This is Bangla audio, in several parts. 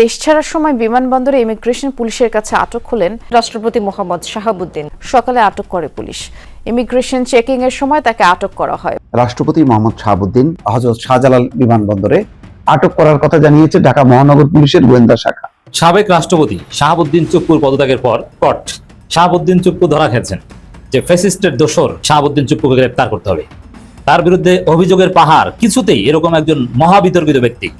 দেশ ছাড়ার সময় বিমানবন্দরে ইমিগ্রেশন পুলিশের কাছে আটক হলেন রাষ্ট্রপতি মোহাম্মদ শাহাবুদ্দিন। সকালে আটক করে পুলিশ। ইমিগ্রেশন চেকিং এর সময় তাকে আটক করা হয়। রাষ্ট্রপতি মোহাম্মদ শাহাবুদ্দিন হযরত শাহজালাল বিমানবন্দরে আটক করার কথা জানিয়েছে ঢাকা মহানগর পুলিশের গোয়েন্দা শাখা। সাবেক রাষ্ট্রপতি শাহাবুদ্দিন চুপ্পুর পদত্যাগের পর শাহাবুদ্দিন চুপ্পু ধরা খেয়েছেন যে ফ্যাসিস্টের দোসর শাহাবুদ্দিন চুপ্পুকে গ্রেপ্তার করতে হবে। তার বিরুদ্ধে অভিযোগের পাহাড়, কিছুতেই এরকম একজন মহাবিতর্কিত ব্যক্তি,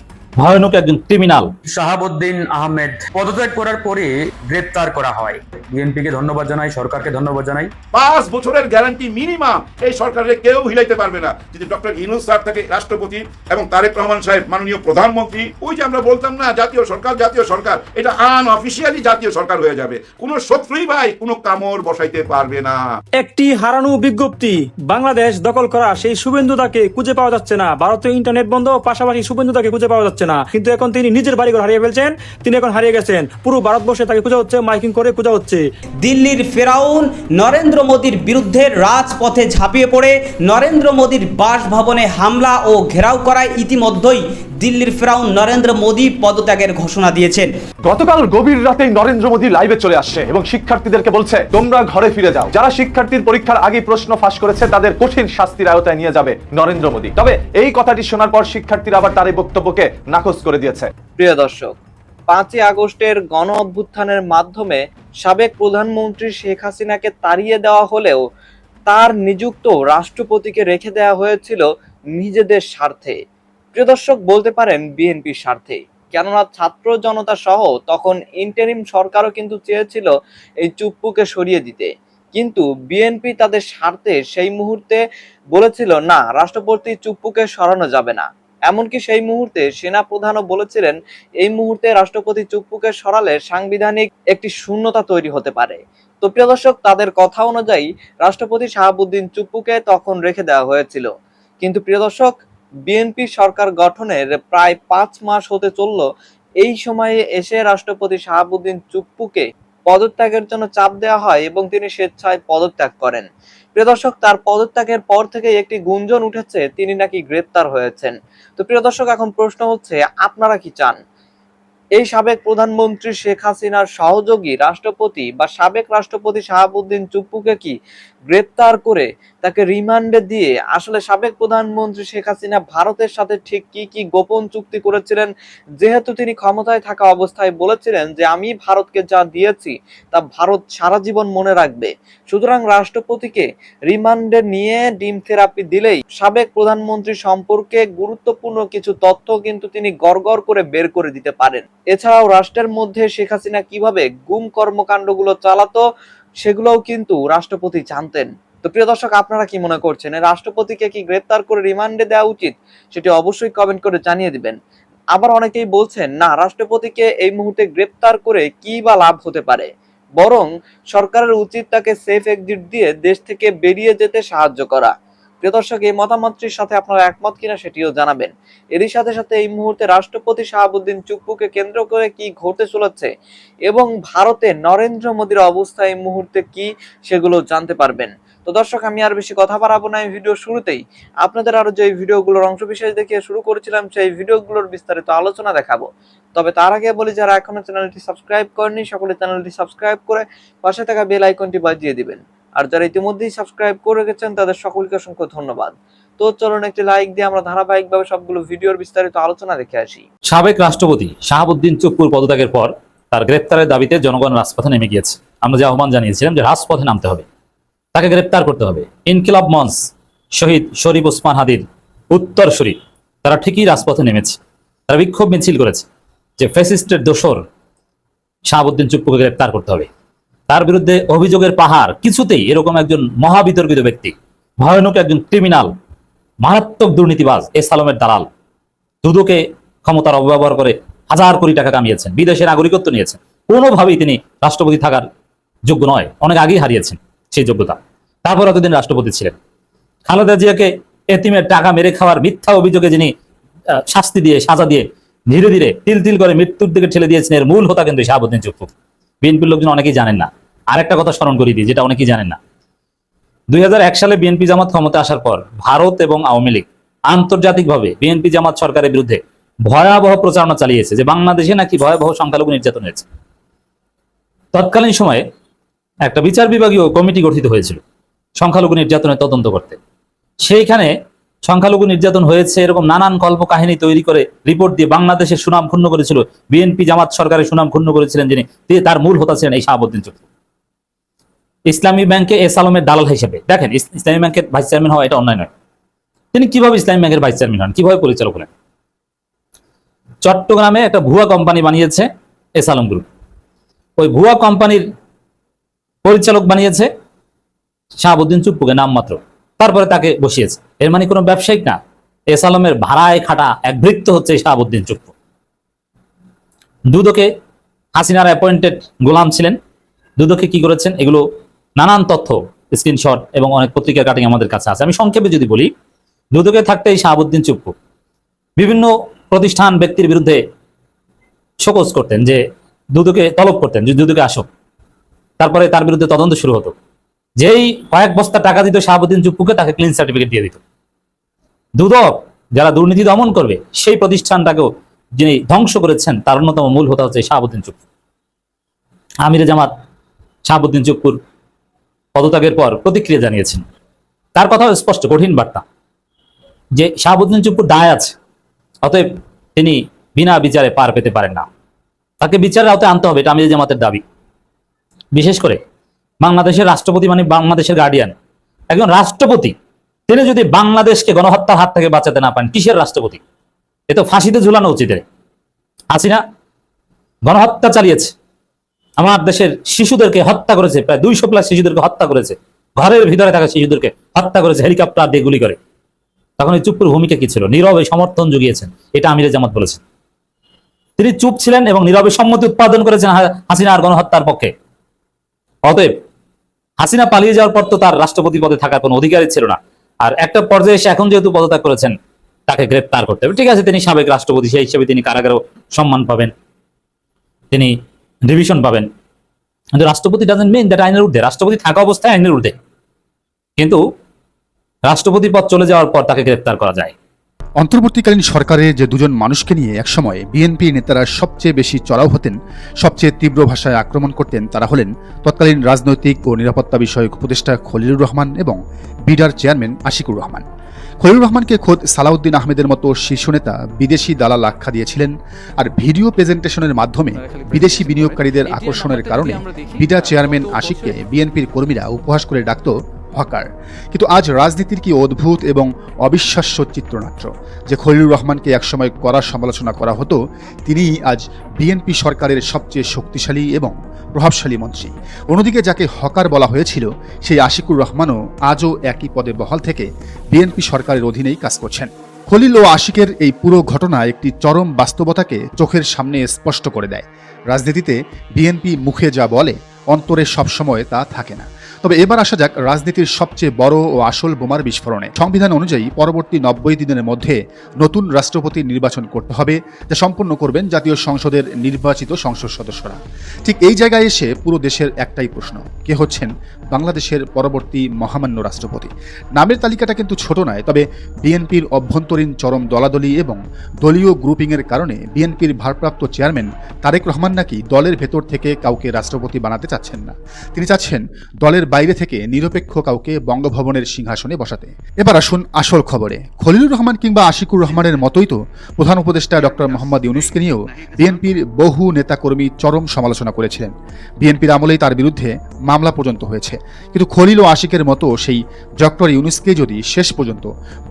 ভয়ানক একজন ক্রিমিনাল শাহাবুদ্দিন আহমেদ পদত্যাগ করার পরে গ্রেপ্তার করা হয়। বিএনপিকে ধন্যবাদ জানাই, সরকারকে ধন্যবাদ জানাই। 5 বছরের গ্যারান্টি মিনিমাম এই সরকারের কেউ হিলাইতে পারবে না। যদি ডক্টর ইউনূস স্যার থেকে রাষ্ট্রপতি এবং তারেক রহমান সাহেব মাননীয় প্রধানমন্ত্রী, ওই যে আমরা বলতাম না জাতীয় সরকার, এটা আনঅফিশিয়ালি জাতীয় সরকার হয়ে যাবে। কোন শত্রুই ভাই কোনো কামড় বসাইতে পারবে না। একটি হারানো বিজ্ঞপ্তি, বাংলাদেশ দখল করা সেই শুভেন্দুদাকে খুঁজে পাওয়া যাচ্ছে না। ভারতীয় ইন্টারনেট বন্ধ, পাশাপাশি শুভেন্দুদাকে খুঁজে পাওয়া যাচ্ছে না। কিন্তু এখন তিনি নিজের বাড়িঘর হারিয়ে ফেলছেন, তিনি এখন হারিয়ে গেছেন। পুরো ভারতবর্ষে তাকে খোঁজা হচ্ছে, মাইকিং করে খোঁজা হচ্ছে। দিল্লির ফেরাউন নরেন্দ্র মোদীর বিরুদ্ধে রাজপথে ঝাঁপিয়ে পড়ে নরেন্দ্র মোদীর বাসভবনে হামলা ও ঘেরাও করায় ইতিমধ্যেই দিল্লির ফেরাউন নরেন্দ্র মোদী পদত্যাগের ঘোষণা দিয়েছেন। গতকাল গভীর রাতেই নরেন্দ্র মোদী লাইভে চলে আসছে এবং শিক্ষার্থীদেরকে বলছে, তোমরা ঘরে ফিরে যাও। যারা শিক্ষার্থীর পরীক্ষার আগে প্রশ্ন ফাঁস করেছে তাদের কঠিন শাস্তির আওতায় নিয়ে যাবে নরেন্দ্র মোদী। তবে এই কথাটি শোনার পর শিক্ষার্থীরা আবার তার এই বক্তব্যকে নাকচ করে দিয়েছে। প্রিয় দর্শক, 5ই আগস্টের গণ অভ্যুত্থানের মাধ্যমে সাবেক প্রধানমন্ত্রী শেখ হাসিনাকে তাড়িয়ে দেওয়া হলেও তার নিযুক্ত রাষ্ট্রপতিকে রেখে দেওয়া হয়েছিল নিজেদের স্বার্থে। প্রিয় দর্শক, বলতে পারেন বিএনপির স্বার্থে। কেননা ছাত্র জনতা সহ তখন ইন্টারিম সরকারও কিন্তু চেয়েছিল এই চুপ্পুকে সরিয়ে দিতে, কিন্তু বিএনপি তাদের স্বার্থে সেই মুহূর্তে বলেছিল না, রাষ্ট্রপতি চুপ্পুকে সরানো যাবে না। এমনকি সেই মুহূর্তে সেনা প্রধানও বলেছিলেন এই মুহূর্তে রাষ্ট্রপতি চুপ্পুকে সরালে সাংবিধানিক একটি শূন্যতা তৈরি হতে পারে। তো প্রিয় দর্শক, তাদের কথা অনুযায়ী রাষ্ট্রপতি শাহাবুদ্দিন চুপ্পুকে তখন রেখে দেওয়া হয়েছিল। কিন্তু প্রিয় দর্শক, বিএনপি সরকার গঠনের প্রায় 5 মাস হতে চলল, এই সময়ে এসে রাষ্ট্রপতি শাহাবুদ্দিন চুপ্পুকে পদত্যাগের জন্য চাপ দেওয়া হয় এবং তিনি স্বেচ্ছায় পদত্যাগ করেন। প্রিয় দর্শক, তার পদত্যাগের পর থেকে একটি গুঞ্জন উঠেছে তিনি নাকি গ্রেপ্তার হয়েছেন। তো প্রিয় দর্শক, এখন প্রশ্ন হচ্ছে, আপনারা কি চান এই সাবেক প্রধানমন্ত্রী শেখ হাসিনার সহযোগী রাষ্ট্রপতি বা সাবেক রাষ্ট্রপতি শাহাবুদ্দিন চুপ্পুকে কি গ্রেপ্তার করে তাকে রিমান্ডে দিয়ে আসলে সাবেক প্রধানমন্ত্রী শেখ হাসিনা ভারতের সাথে ঠিক কি কি গোপন চুক্তি করেছিলেন, যেহেতু তিনি ক্ষমতায় থাকা অবস্থায় বলেছিলেন যে আমি ভারতকে যা দিয়েছি তা ভারত সারা জীবন মনে রাখবে, সুতরাং রাষ্ট্রপতিকে রিমান্ডে নিয়ে ডিম থেরাপি দিলেই সাবেক প্রধানমন্ত্রী সম্পর্কে গুরুত্বপূর্ণ কিছু তথ্য কিন্তু তিনি গড়গড় করে বের করে দিতে পারেন। এছাড়াও রাষ্ট্রের মধ্যে শেখ হাসিনা কিভাবে গুম কর্মকাণ্ডগুলো চালাতো সেগুলোও কিন্তু রাষ্ট্রপতি জানতেন। তো প্রিয় দর্শক, আপনারা কি মনে করছেন, রাষ্ট্রপতিকে কি গ্রেপ্তার করে রিমান্ডে দেওয়া উচিত? সেটি অবশ্যই কমেন্ট করে জানিয়ে দিবেন। আবার অনেকেই বলছেন না, রাষ্ট্রপতিকে এই মুহূর্তে গ্রেপ্তার করে কি বা লাভ হতে পারে, বরং সরকারের উচিত তাকে সেফ এক্সিট দিয়ে দেশ থেকে বেরিয়ে যেতে সাহায্য করা। প্রিয় দর্শক, এই মতামতটির সাথে আপনারা একমত কিনা সেটিও জানাবেন। এরই সাথে সাথে এই মুহূর্তে রাষ্ট্রপতি শাহাবুদ্দিন চুপ্পুকে কেন্দ্র করে কি ঘটতে চলেছে এবং ভারতে নরেন্দ্র মোদীর অবস্থা এই মুহূর্তে কি, সেগুলো জানতে পারবেন। তো দর্শক, আমি আর বেশি কথা বাড়াবো না। এই ভিডিও শুরুতেই আপনাদের আরো যে ভিডিওগুলোর অংশবিশেষ দেখিয়ে শুরু করেছিলাম সেই ভিডিওগুলোর বিস্তারিত আলোচনা দেখাবো। তবে তার আগে বলি, যারা এখনো চ্যানেলটি সাবস্ক্রাইব করেনি সকলে চ্যানেলটি সাবস্ক্রাইব করে পাশে থাকা বেল আইকনটি বাজিয়ে দিবেন। আর যারা ইতিমধ্যেই সাবস্ক্রাইব করে গেছেন তাদের সকলকে অসংখ্য ধন্যবাদ। তো চলুন একটি লাইক দিয়ে আমরা ধারাবাহিকভাবে সবগুলো ভিডিওর বিস্তারিত আলোচনা দেখে আসি। সাবেক রাষ্ট্রপতি শাহাবুদ্দিন চুপ্পুর পদত্যাগের পর তার গ্রেপ্তারের দাবিতে জনগণ রাজপথে নেমে গিয়েছে। আমরা যে আহ্বান জানিয়েছিলাম যে রাজপথে নামতে হবে, তাকে গ্রেপ্তার করতে হবে। ইনকিলাব মঞ্চ, শহীদ শরীফ ওসমান হাদির উত্তরসূরি, তারা ঠিকই রাজপথে নেমেছে। তারা বিক্ষোভ মিছিল করেছে যে ফ্যাসিস্টের দোসর শাহাবুদ্দিন চুপ্পুকে গ্রেপ্তার করতে হবে। তার বিরুদ্ধে অভিযোগের পাহাড়, কিছুতেই এরকম একজন মহাবিতর্কিত ব্যক্তি, ভয়ানক একজন ক্রিমিনাল, মারাত্মক দুর্নীতিবাজ, সালমের দালাল, দুদকে ক্ষমতার অপব্যবহার করে হাজার কোটি টাকা কামিয়েছেন, বিদেশে নাগরিকত্ব নিয়েছেন, কোনোভাবেই তিনি রাষ্ট্রপতি থাকার যোগ্য নয়, অনেক আগেই হারিয়েছেন সেই যোগ্যতা। তারপর এতদিন রাষ্ট্রপতি ছিলেন। খালেদা জিয়াকে এতিমের টাকা মেরে খাওয়ার মিথ্যা অভিযোগে যিনি শাস্তি দিয়ে, সাজা দিয়ে ধীরে ধীরে তিল তিল করে মৃত্যুর দিকে ঠেলে দিয়েছেন, এর মূল হোতা কিন্তু শাহাবুদ্দিন চুপ্পু। বিএনপির লোকজন অনেকেই জানেন না। আরেকটা কথা স্মরণ করিয়ে দিই, যেটা অনেকেই জানেন না। 2001 সালে বিএনপি জামাত ক্ষমতা আসার পর ভারত এবং আওয়ামী লীগ আন্তর্জাতিকভাবে বিএনপি জামাত সরকারের বিরুদ্ধে ভয়াবহ প্রচারণা চালিয়েছে যে বাংলাদেশে নাকি ভয়াবহ সংখ্যালঘু নির্যাতন হয়েছে। তৎকালীন সময়ে একটা বিচার বিভাগীয় কমিটি গঠিত হয়েছিল সংখ্যালঘু নির্যাতনের তদন্ত করতে। সেইখানে সংখ্যালঘু নির্যাতন হয়েছে এরকম নানান কল্প কাহিনী তৈরি করে রিপোর্ট দিয়ে বাংলাদেশের সুনাম ক্ষুণ্ণ করেছিল। বিএনপি জামাত সরকারের সুনাম ক্ষুণ্ণ করেছিলেন যিনি, তার মূল হোতা ছিলেন এই শাহাবুদ্দিন চুপ্পু। ইসলামী ব্যাংকে এস আলমের দালাল হিসেবে, দেখেন ইসলামী ব্যাংকের ভাইস চেয়ারম্যান হওয়া এটা অন্যায় নয়। তিনি কিভাবে ইসলামী ব্যাংকের ভাইস চেয়ারম্যান হন, কিভাবে পরিচালক হলেন? চট্টগ্রামে একটা ভুয়া কোম্পানি বানিয়েছে এস আলম গ্রুপ, ওই ভুয়া কোম্পানির পরিচালক বানিয়েছে শাহাবুদ্দিন চুপ্পুকে নামমাত্র, তারপরে তাকে বসিয়েছে। এর মানে কোনো ব্যবসায়িক না, এস আলমের ভাড়ায় খাটা এক ভৃত্য হচ্ছে শাহাবুদ্দিন চুপ্পু। দুদকে হাসিনার অ্যাপয়েন্টেড গোলাম ছিলেন। দুদকে কি করেছেন এগুলো নানান তথ্য, স্ক্রিনশট এবং অনেক পত্রিকার কাটিং আমাদের কাছে আছে। আমি সংক্ষেপে যদি বলি, দুদকে থাকতে এই শাহাবুদ্দিন চুপ্পু বিভিন্ন প্রতিষ্ঠান ব্যক্তির বিরুদ্ধে শোকজ করতেন, যে দুদকে তলব করতেন যে দুদকে আসুক, তারপরে তার বিরুদ্ধে তদন্ত শুরু হতো। যেই কয়েক বস্তা টাকা দিত শাহাবুদ্দিন চুপ্পুকে, তাকে ক্লিন সার্টিফিকেট দিয়ে দিত। দুদক যারা দুর্নীতি দমন করবে সেই প্রতিষ্ঠানটাকেও যিনি ধ্বংস করেছেন তার অন্যতম মূল হোতা হচ্ছে শাহাবুদ্দিন চুপ্পু। আমিরে জামাত শাহাবুদ্দিন চুপ্পুর পদত্যাগের পর প্রতিক্রিয়া জানিয়েছেন। তার কথা স্পষ্ট, কঠিন বার্তা, যে শাহাবুদ্দিন চুপ্পুর দায় আছে, অতএব তিনি বিনা বিচারে পার পেতে পারেন না, তাকে বিচারের আওতায় আনতে হবে, এটা আমিরে জামাতের দাবি। বিশেষ করে বাংলাদেশের রাষ্ট্রপতি মানে বাংলাদেশের গার্ডিয়ান, একজন রাষ্ট্রপতি, তিনি যদি বাংলাদেশকে গণহত্যার হাত থেকে বাঁচাতে না পারেন, কিসের রাষ্ট্রপতি? এ তো ফাঁসিতে ঝুলানো উচিত। হাসিনা গণহত্যা চালিয়েছে, আমার দেশের শিশুদেরকে হত্যা করেছে, প্রায় 200+ শিশুদেরকে হত্যা করেছে, ঘরের ভিতরে থাকা শিশুদেরকে হত্যা করেছে হেলিকপ্টার দিয়ে গুলি করে। তখন এই চুপ্পুর ভূমিকা কি ছিল? নীরবে সমর্থন জুগিয়েছেন, এটা আমিরে জামাত বলেছেন। তিনি চুপ ছিলেন এবং নীরবে সম্মতি উৎপাদন করেছেন হাসিনার গণহত্যার পক্ষে। অতএব হাসিনা পালিয়ে যাওয়ার পর তো তার রাষ্ট্রপতি পদে থাকার কোনো অধিকারই ছিল না। আর একটা পর্যায়ে এসে এখন যেহেতু পদত্যাগ করেছেন, তাকে গ্রেপ্তার করতে হবে। ঠিক আছে, তিনি সাবেক রাষ্ট্রপতি, সেই হিসেবে তিনি কারাগারেও সম্মান পাবেন, তিনি ডিভিশন পাবেন, কিন্তু রাষ্ট্রপতি ডাজন্ট মিন দ্যাট আইনের ঊর্ধ্বে। রাষ্ট্রপতি থাকা অবস্থায় আইনের ঊর্ধ্বে, কিন্তু রাষ্ট্রপতি পদ চলে যাওয়ার পর তাকে গ্রেপ্তার করা যায়। অন্তর্বর্তীকালীন সরকারে যে দুজন মানুষকে নিয়ে একসময় বিএনপি নেতারা সবচেয়ে বেশি চড়াও হতেন, সবচেয়ে তীব্র ভাষায় আক্রমণ করতেন, তারা হলেন তৎকালীন রাজনৈতিক ও নিরাপত্তা বিষয়ক উপদেষ্টা খলিলুর রহমান এবং বিডার চেয়ারম্যান আশিকুর রহমান। খলিলুর রহমানকে খোদ সালাউদ্দিন আহমেদের মতো শীর্ষ নেতা বিদেশি দালাল আখ্যা দিয়েছিলেন, আর ভিডিও প্রেজেন্টেশনের মাধ্যমে বিদেশি বিনিয়োগকারীদের আকর্ষণের কারণে বিডার চেয়ারম্যান আশিককে বিএনপির কর্মীরা উপহাস করে ডাকত হকার। কিন্তু আজ রাজনীতির কি অদ্ভুত এবং অবিশ্বাস্য চিত্রনাট্য, যে খলিলুর রহমানকে একসময় কড়া সমালোচনা করা হতো, তিনিই আজ বিএনপি সরকারের সবচেয়ে শক্তিশালী এবং প্রভাবশালী মন্ত্রী। অন্যদিকে যাকে হকার বলা হয়েছিল, সেই আশিকুর রহমানও আজও একই পদে বহাল থেকে বিএনপি সরকারের অধীনেই কাজ করছেন। খলিল ও আশিকের এই পুরো ঘটনা একটি চরম বাস্তবতাকে চোখের সামনে স্পষ্ট করে দেয়। রাজনীতিতে বিএনপি মুখে যা বলে, অন্তরে সবসময় তা থাকে না। তবে এবার আসা যাক রাজনীতির সবচেয়ে বড় ও আসল বোমার বিস্ফোরণে। সংবিধান অনুযায়ী পরবর্তী 90 দিনের মধ্যে নতুন রাষ্ট্রপতি নির্বাচন করতে হবে, যা সম্পন্ন করবেন জাতীয় সংসদের নির্বাচিত সংসদ সদস্যরা। ঠিক এই জায়গায় এসে পুরো দেশের একটাই প্রশ্ন, কে হচ্ছেন বাংলাদেশের পরবর্তী মহামান্য রাষ্ট্রপতি? নামের তালিকাটা কিন্তু ছোট নয়, তবে বিএনপির অভ্যন্তরীণ চরম দলাদলি এবং দলীয় গ্রুপিংয়ের কারণে বিএনপির ভারপ্রাপ্ত চেয়ারম্যান তারেক রহমান নাকি দলের ভেতর থেকে কাউকে রাষ্ট্রপতি বানাতে চাচ্ছেন না। তিনি চাচ্ছেন দলের বাইরে থেকে নিরপেক্ষ কাউকে বঙ্গভবনের সিংহাসনে বসাতে। এবার আসুন আসল খবরে। খলিলুর রহমান কিংবা আশিকুর রহমানের মতোই তো প্রধান উপদেষ্টা ডক্টর মোহাম্মদ ইউনূসকে নিয়েও বিএনপির বহু নেতাকর্মী চরম সমালোচনা করেছিলেন। বিএনপির আমলেই তার বিরুদ্ধে মামলা পর্যন্ত হয়েছে। কিন্তু খলিল ও আশিকের মতো সেই ডক্টর ইউনূসকে যদি শেষ পর্যন্ত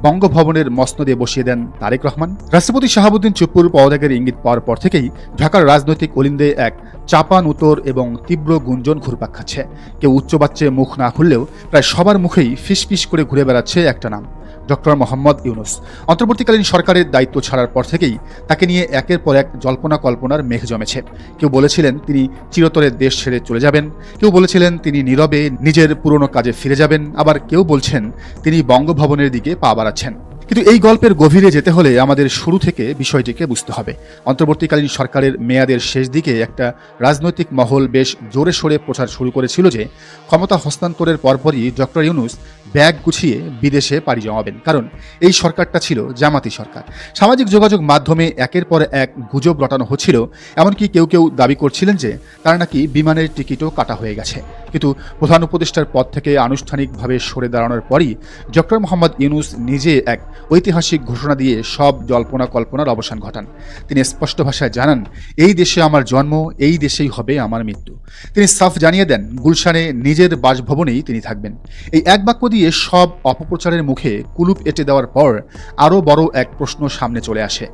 বঙ্গভবনের মসনদে বসিয়ে দেন তারেক রহমান। রাষ্ট্রপতি শাহাবুদ্দিন চুপ্পুর পদত্যাগের ইঙ্গিত পাওয়ার পর থেকেই ঢাকার রাজনৈতিক অলিন্দে এক চাপান উত্তর এবং তীব্র গুঞ্জন ঘুরপাক খাচ্ছে। কেউ উচ্চবাচ্যে মুখ না খুললেও প্রায় সবার মুখেই ফিসফিস করে ঘুরে বেড়াচ্ছে একটা নাম, ডক্টর মোহাম্মদ ইউনূস। অন্তর্বর্তীকালীন সরকারের দায়িত্ব ছাড়ার পর থেকেই তাকে নিয়ে একের পর এক জল্পনা কল্পনার মেঘ জমেছে। কেউ বলেছিলেন তিনি চিরতরে দেশ ছেড়ে চলে যাবেন, কেউ বলেছিলেন তিনি নীরবে নিজের পুরনো কাজে ফিরে যাবেন, আবার কেউ বলছেন তিনি বঙ্গভবনের দিকে পা বাড়াচ্ছেন। কিন্তু এই গল্পের গভীরে যেতে হলে আমাদের শুরু থেকে বিষয়টিকে বুঝতে হবে। অন্তর্বর্তীকালীন সরকারের মেয়াদের শেষ দিকে একটা রাজনৈতিক মহল বেশ জোরে সোরে প্রচার শুরু করেছিল যে ক্ষমতা হস্তান্তরের পরপরই ডক্টর ইউনূস ব্যাগ গুছিয়ে বিদেশে পাড়ি জমাবেন, কারণ এই সরকারটা ছিল জামাতি সরকার। সামাজিক যোগাযোগ মাধ্যমে একের পর এক গুজব রটানো হচ্ছিল, এমনকি কেউ কেউ দাবি করছিলেন যে তার নাকি বিমানের টিকিটও কাটা হয়ে গেছে। কিন্তু প্রধান উপদেষ্টার পদ থেকে আনুষ্ঠানিকভাবে সরে দাঁড়ানোর পরই ডক্টর মোহাম্মদ ইউনূস নিজে এক ঐতিহাসিক ঘোষণা দিয়ে সব জল্পনা কল্পনার অবসান ঘটান। তিনি স্পষ্ট ভাষায় জানান, এই দেশে আমার জন্ম, এই দেশেই হবে আমার মৃত্যু। তিনি সাফ জানিয়ে দেন, গুলশানে নিজের বাসভবনেই তিনি থাকবেন। এই এক বাক্য দিয়ে সব অপপ্রচারের মুখে কুলুপ এঁটে দেওয়ার পর আরও বড় এক প্রশ্ন সামনে চলে আসে,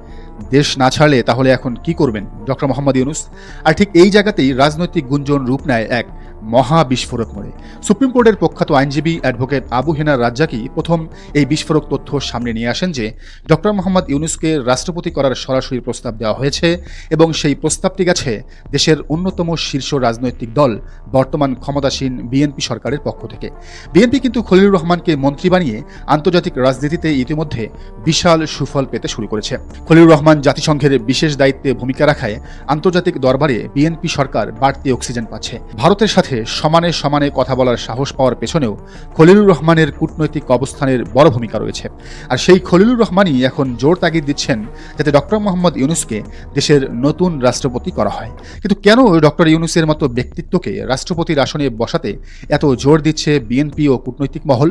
দেশ না ছাড়লে তাহলে এখন কি করবেন ডক্টর মোহাম্মদ ইউনূস? আর ঠিক এই জায়গাতেই রাজনৈতিক গুঞ্জন রূপ নেয় এক মহা বিস্ফোরক মোড়ে। সুপ্রিম কোর্টের প্রখ্যাত আইনজীবী অ্যাডভোকেট আবু হেনার রাজ্জাকি প্রথম এই বিস্ফোরক তথ্য সামনে নিয়ে আসেন যে ডক্টর মোহাম্মদ ইউনূসকে রাষ্ট্রপতি করার সরাসরি প্রস্তাব দেওয়া হয়েছে এবং সেই প্রস্তাবটি গেছে দেশের অন্যতম শীর্ষ রাজনৈতিক দল বর্তমান ক্ষমতাসীন বিএনপি সরকারের পক্ষ থেকে। বিএনপি কিন্তু খলিলুর রহমানকে মন্ত্রী বানিয়ে আন্তর্জাতিক রাজনীতিতে ইতিমধ্যে বিশাল সুফল পেতে শুরু করেছে। খলিলুর রহমান জাতিসংঘের বিশেষ দায়িত্বে ভূমিকা রাখায় আন্তর্জাতিক দরবারে বিএনপি সরকার বাড়তি অক্সিজেন পাচ্ছে। ভারতের সাথে সমানে সমানে কথা বলার সাহস পাওয়ার পেছনেও খলিলুর রহমানের কূটনৈতিক অবস্থানের বড় ভূমিকা রয়েছে। আর সেই খলিলুর রহমানই এখন জোর তাগিদ দিচ্ছেন যাতে ডক্টর মোহাম্মদ ইউনূসকে দেশের নতুন রাষ্ট্রপতি করা হয়। কিন্তু কেন ডক্টর ইউনূসের মতো ব্যক্তিত্বকে রাষ্ট্রপতির আসনে বসাতে এত জোর দিচ্ছে বিএনপি ও কূটনৈতিক মহল?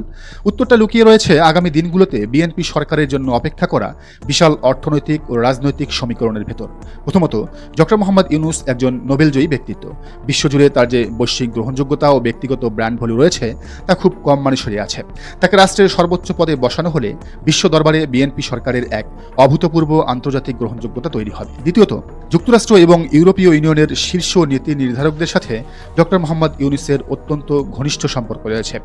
উত্তরটা লুকিয়ে রয়েছে আগামী দিনগুলোতে বিএনপি সরকারের জন্য অপেক্ষা করা বিশাল অর্থনৈতিক ও রাজনৈতিক সমীকরণের ভেতর। প্রথমত, ডক্টর মোহাম্মদ ইউনূস একজন নোবেলজয়ী ব্যক্তিত্ব। বিশ্বজুড়ে তার যে বৈশ্বিক গ্রহণযোগ্যতা ও ব্যক্তিগত ব্র্যান্ড ভ্যালু রয়েছে তা খুব কম মানুষেরই আছে। তাকে রাষ্ট্রের সর্বোচ্চ পদে বসানো হলে বিশ্ব দরবারে বিএনপি সরকারের এক অভূতপূর্ব আন্তর্জাতিক গ্রহণযোগ্যতা তৈরি হবে। দ্বিতীয়ত, যুক্তরাষ্ট্র এবং ইউরোপীয় ইউনিয়নের শীর্ষ নীতি নির্ধারকদের সাথে ডক্টর মোহাম্মদ ইউনূসের অত্যন্ত ঘনিষ্ঠ সম্পর্ক রয়েছে।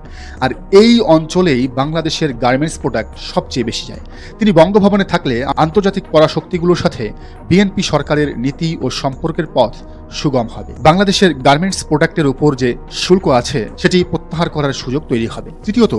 আর এই অঞ্চলেই বাংলাদেশের গার্মেন্টস প্রোডাক্ট সবচেয়ে বেশি যায়। তিনি বঙ্গভবনে থাকলে আন্তর্জাতিক পরাশক্তিগুলোর সাথে বিএনপি সরকারের নীতি ও সম্পর্কের পথ সুগম হবে। বাংলাদেশের গার্মেন্টস প্রোডাক্টের উপর যে শুল্ক আছে সেটি প্রত্যাহার করার সুযোগ তৈরি হবে। তৃতীয়ত,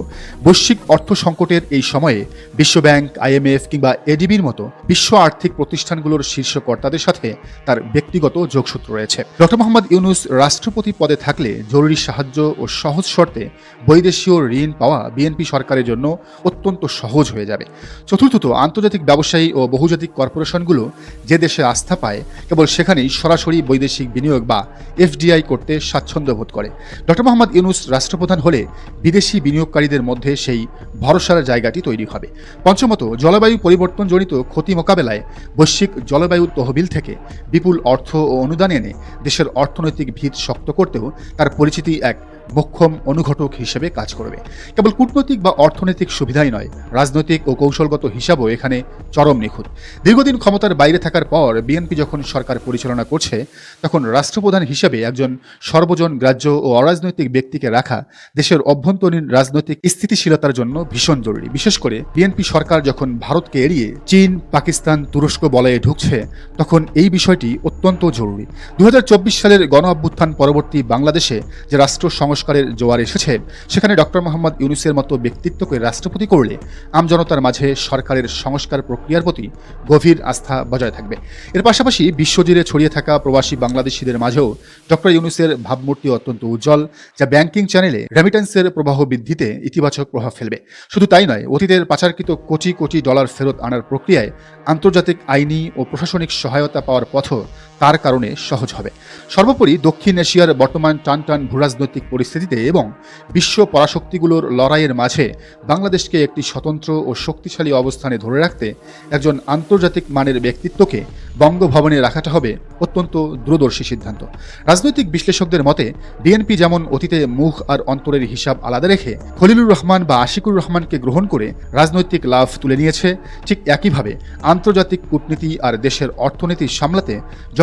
বৈশ্বিক অর্থ সংকটের এই সময়ে বিশ্বব্যাংক, আইএমএফ কিংবা এডিবির মতো বিশ্ব আর্থিক প্রতিষ্ঠানগুলোর শীর্ষ কর্তাদের সাথে তার ব্যক্তিগত যোগসূত্র রয়েছে। ডক্টর মোহাম্মদ ইউনূস রাষ্ট্রপতি পদে থাকলে জরুরি সাহায্য ও সহজ শর্তে বৈদেশীয় ঋণ পাওয়া বিএনপি সরকারের জন্য অত্যন্ত সহজ হয়ে যাবে। চতুর্থত, আন্তর্জাতিক ব্যবসায়ী ও বহুজাতিক কর্পোরেশনগুলো যে দেশে আস্থা পায় কেবল সেখানেই সরাসরি বৈদেশিক বিনিয়োগ বা এফডিআই করতে স্বাচ্ছন্দ্য বোধ করে। ডক্টর মোহাম্মদ ইউনূস রাষ্ট্রপ্রধান হলে বিদেশি বিনিয়োগকারীদের মধ্যে সেই ভরসার জায়গাটি তৈরি হবে। পঞ্চমত, জলবায়ু পরিবর্তনজনিত ক্ষতি মোকাবেলায় বৈশ্বিক জলবায়ু তহবিল থেকে বিপুল অর্থ ও অনুদান এনে দেশের অর্থনৈতিক ভিত শক্ত করতেও তার পরিচিতি এক মোক্ষম অনুঘটক হিসেবে কাজ করবে। কেবল কূটনৈতিক বা অর্থনৈতিক সুবিধাই নয়, রাজনৈতিক ও কৌশলগত হিসাবও এখানে চরম নিখুঁত। দীর্ঘদিন ক্ষমতার বাইরে থাকার পর বিএনপি যখন সরকার পরিচালনা করছে তখন রাষ্ট্রপ্রধান হিসেবে একজন সর্বজন গ্রাহ্য ও অরাজনৈতিক ব্যক্তিকে রাখা দেশের অভ্যন্তরীণ রাজনৈতিক স্থিতিশীলতার জন্য ভীষণ জরুরি। বিশেষ করে বিএনপি সরকার যখন ভারতকে এড়িয়ে চীন, পাকিস্তান, তুরস্ক বলয়ে ঢুকছে তখন এই বিষয়টি অত্যন্ত জরুরি। 2024 সালের গণ অভ্যুত্থান পরবর্তী বাংলাদেশে যে রাষ্ট্র সংস্কারের জোয়ার এসেছে সেখানে ডক্টর মোহাম্মদ ইউনূসের মতো ব্যক্তিত্বকে রাষ্ট্রপতি করলে আমজনতার মাঝে সরকারের সংস্কার প্রক্রিয়ার প্রতি গভীর আস্থা বজায় থাকবে। এর পাশাপাশি বিশ্বজুড়ে ছড়িয়ে থাকা প্রবাসী বাংলাদেশিদের মাঝেও ডক্টর ইউনূসের ভাবমূর্তি অত্যন্ত উজ্জ্বল, যা ব্যাংকিং চ্যানেলে রেমিটেন্সের প্রবাহ বৃদ্ধিতে ইতিবাচক প্রভাব ফেলবে। শুধু তাই নয়, অতীতের পাচারকৃত কোটি কোটি ডলার ফেরত আনার প্রক্রিয়ায় আন্তর্জাতিক আইনি ও প্রশাসনিক সহায়তা পাওয়ার পথও তার কারণে সহজ হবে। সর্বোপরি দক্ষিণ এশিয়ার বর্তমান টানটান ভূরাজনৈতিক পরিস্থিতিতে এবং বিশ্ব পরাশক্তিগুলোর লড়াইয়ের মাঝে বাংলাদেশকে একটি স্বতন্ত্র ও শক্তিশালী অবস্থানে ধরে রাখতে একজন আন্তর্জাতিক মানের ব্যক্তিত্বকে বঙ্গভবনে রাখাটা হবে অত্যন্ত দূরদর্শী সিদ্ধান্ত। রাজনৈতিক বিশ্লেষকদের মতে বিএনপি যেমন অতীতে মুখ আর অন্তরের হিসাব আলাদা রেখে খলিলুর রহমান বা আশিকুর রহমানকে গ্রহণ করে রাজনৈতিক লাভ তুলে নিয়েছে, ঠিক একইভাবে আন্তর্জাতিক কূটনীতি আর দেশের অর্থনীতি সামলাতে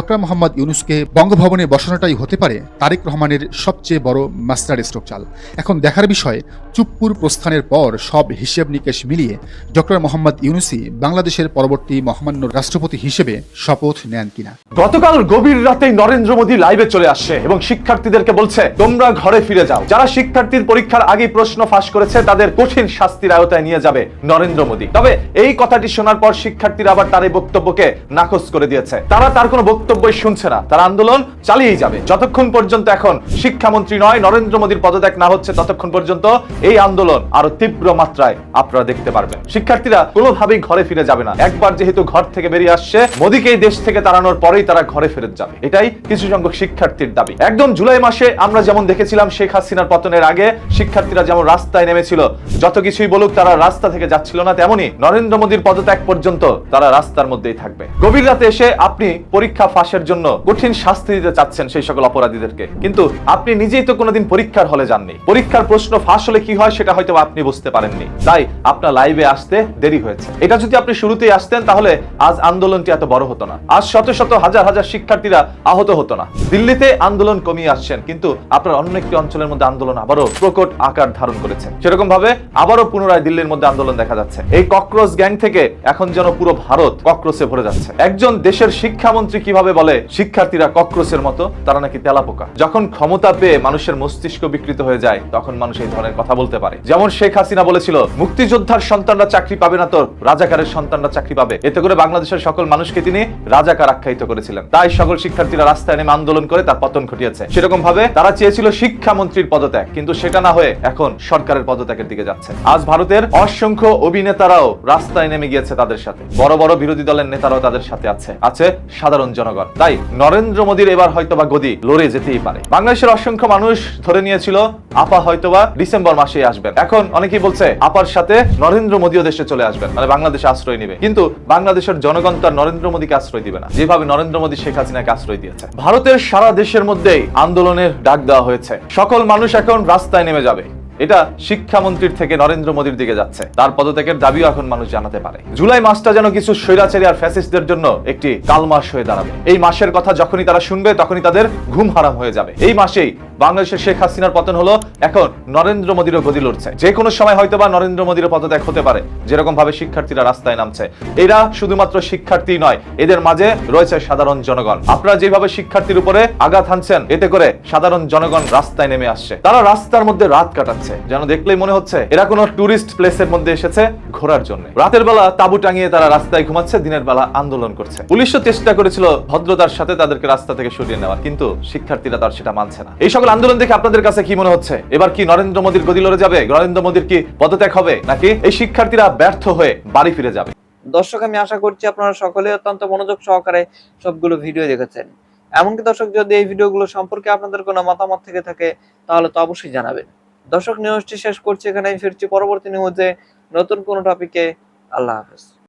ডক্টর মোহাম্মদ ইউনূসকে বঙ্গভবনে বসানোটাই হতে পারে তারেক রহমানের সবচেয়ে বড় মাস্টার স্ট্রোক চাল। এখন দেখার বিষয়, চুপ্পুর প্রস্থানের পর সব হিসেব নিকেশ মিলিয়ে ডক্টর মোহাম্মদ ইউনূসই বাংলাদেশের পরবর্তী মহামান্য রাষ্ট্রপতি হিসেবে শপথ নেন কিনা। গতকাল গভীর রাতেই নরেন্দ্র মোদী লাইভে চলে আসছে এবং শিক্ষার্থীদেরকে বলছে তোমরা ঘরে ফিরে যাও। যারা শিক্ষার্থীর পরীক্ষার আগে প্রশ্ন ফাঁস করেছে তাদের কঠিন শাস্তির আওতায় নিয়ে যাবে নরেন্দ্র মোদী। তবে এই কথাটি শোনার পর শিক্ষার্থীরা আবার তার এই বক্তব্যকে নাকচ করে দিয়েছে। তারা তার কোনো বক্তব্যই শুনছে না, তারা আন্দোলন চালিয়েই যাবে যতক্ষণ পর্যন্ত এখন শিক্ষামন্ত্রী নয় নরেন্দ্র মোদীর পদত্যাগ না হচ্ছে, ততক্ষণ পর্যন্ত এই আন্দোলন আরো তীব্র মাত্রায় আপনারা দেখতে পারবেন। শিক্ষার্থীরা কোনোভাবেই ঘরে ফিরে যাবে না। একবার যেহেতু ঘর থেকে বেরিয়ে আসছে, মোদীকে এই দেশ থেকে তাড়ানোর পরেই তারা ঘরে ফেরত যাবে, এটাই কিছু সংখ্যক শিক্ষার্থীর দাবি। একদম জুলাই মাসে আমরা যেমন দেখেছিলাম শেখ হাসিনার পতনের আগে শিক্ষার্থীরা যেমন রাস্তায় নেমেছিল, যত কিছুই বলুক তারা রাস্তা থেকে যাচ্ছিল না, তেমনি নরেন্দ্র মোদীর পদত্যাগ পর্যন্ত তারা রাস্তার মধ্যেই থাকবে। গভীর রাতে এসে আপনি পরীক্ষা ফাঁসের জন্য কঠিন শাস্তি দিতে চাচ্ছেন সেই সকল অপরাধীদেরকে, কিন্তু আপনি নিজেই তো কোনোদিন পরীক্ষার হলে যাননি। পরীক্ষার প্রশ্ন ফাঁস হলে কি হয় সেটা হয়তো আপনি বুঝতে পারেননি, তাই আপনার লাইভে আসতে দেরি হয়েছে। এটা যদি আপনি শুরুতেই আসতেন তাহলে আজ আন্দোলনটি এত বড় হতো না, আজ শত শত হাজার হাজার শিক্ষার্থীরা আহত হতো না। দিল্লিতে আন্দোলন কমিয়ে আসছেন, কিন্তু আপনার অন্য একটি অঞ্চলের মধ্যে আন্দোলন আবারও প্রকট আকার ধারণ করেছে। সেরকম ভাবে আবারও পুনরায় দিল্লির মধ্যে আন্দোলন দেখা যাচ্ছে। এই ককরোচ গ্যাং থেকে এখন যেন পুরো ভারত ককরোচে ভরে যাচ্ছে। একজন দেশের শিক্ষামন্ত্রী কিভাবে বলে শিক্ষার্থীরা ককরোচের মতো, তারা নাকি তেলাপোকা। যখন ক্ষমতা পেয়ে মানুষের মস্তিষ্ক বিকৃত হয়ে যায় তখন মানুষ এই ধরনের কথা বলতে পারে। যেমন শেখ হাসিনা বলেছিল মুক্তিযোদ্ধার সন্তানরা চাকরি পাবে না তো রাজাকারের সন্তানরা চাকরি পাবে। এতে করে বাংলাদেশের সকল মানুষকে তিনি রাজাকার আখ্যায়িত করেছিলেন। তাই সকল শিক্ষার্থীরা রাস্তায় নেমে আন্দোলন করে তার পতন ঘটিয়েছে। সেরকম ভাবে তারা চেয়েছিল শিক্ষামন্ত্রীর পদত্যাগ, কিন্তু সেটা না হয়ে এখন সরকারের পদত্যাগের দিকে যাচ্ছে। আজ ভারতের অসংখ্য অভিনেতারাও রাস্তায় নেমে গিয়েছে তাদের সাথে, বড় বড় বিরোধী দলের নেতারাও তাদের সাথে আছে সাধারণ জনগণ। তাই নরেন্দ্র মোদীর এবার হয়তোবা গদি লড়ে যেতেই পারে। বাংলাদেশের অসংখ্য মানুষ ধরে নিয়েছিল আপা হয়তোবা ডিসেম্বর মাসেই আসবেন। এখন অনেকেই বলছে আপার সাথে নরেন্দ্র মোদীও দেশে চলে আসবেন, মানে বাংলাদেশে আশ্রয় নেবে। কিন্তু বাংলাদেশের জনগণ তো আর নরেন্দ্র মোদীকে আশ্রয় দিবে না, যেভাবে নরেন্দ্র মোদী শেখ হাসিনাকে আশ্রয় দিয়েছে। ভারতের সারা দেশের মধ্যেই আন্দোলনের ডাক দেওয়া হয়েছে। সকল মানুষ এখন রাস্তায় নেমে যাবে। এটা শিক্ষামন্ত্রীর থেকে নরেন্দ্র মোদীর দিকে যাচ্ছে। তার পদত্যাগের দাবিও এখন মানুষ জানাতে পারে। জুলাই মাসটা যেন কিছু স্বৈরাচারী আর ফ্যাসিস্টদের জন্য একটি কালমাস হয়ে দাঁড়াবে। এই মাসের কথা যখনই তারা শুনবে তখনই তাদের ঘুম হারাম হয়ে যাবে। এই মাসেই বাংলাদেশের শেখ হাসিনার পতন হলো, এখন নরেন্দ্র মোদীরও গদি লড়ছে। যে কোনো সময় হয়তোবা নরেন্দ্র মোদীর পদত্যাগ হতে পারে, যেরকম ভাবে শিক্ষার্থীরা রাস্তায় নামছে। এরা শুধুমাত্র শিক্ষার্থী নয়, এদের মাঝে রয়েছে সাধারণ জনগণ। আপনারা যেভাবে শিক্ষার্থীর উপরে আঘাত হানছেন, এতে করে সাধারণ জনগণ রাস্তায় নেমে আসছে। তারা রাস্তার মধ্যে রাত কাটাচ্ছে, যেন দেখলেই মনে হচ্ছে এরা কোনো টুরিস্ট প্লেসের মধ্যে এসেছে ঘোরার জন্য। রাতের বেলা তাঁবু টাঙিয়ে তারা রাস্তায় ঘুমাচ্ছে, দিনের বেলা আন্দোলন করছে। পুলিশও চেষ্টা করেছিল ভদ্রতার সাথে তাদেরকে রাস্তা থেকে সরিয়ে নেওয়ার, কিন্তু শিক্ষার্থীরা তার সেটা মানছে না। এই সকল আন্দোলন দেখে আপনাদের কাছে কি মনে হচ্ছে? এবার কি নরেন্দ্র মোদীর গদি লড়ে যাবে? নরেন্দ্র মোদীর কি পদত্যাগ হবে, নাকি এই শিক্ষার্থীরা ব্যর্থ হয়ে বাড়ি ফিরে যাবে? দর্শক, আমি আশা করছি আপনারা সকলে অত্যন্ত মনোযোগ সহকারে সবগুলো ভিডিও দেখেছেন। এমনকি দর্শক, যদি এই ভিডিওগুলো সম্পর্কে আপনাদের কোনো মতামত থেকে থাকে তাহলে তো অবশ্যই জানাবেন। দর্শক, নিউজটি শেষ করছি এখানে, ফিরছি পরবর্তী নিউজে নতুন কোনো টপিকে। আল্লাহ হাফেজ।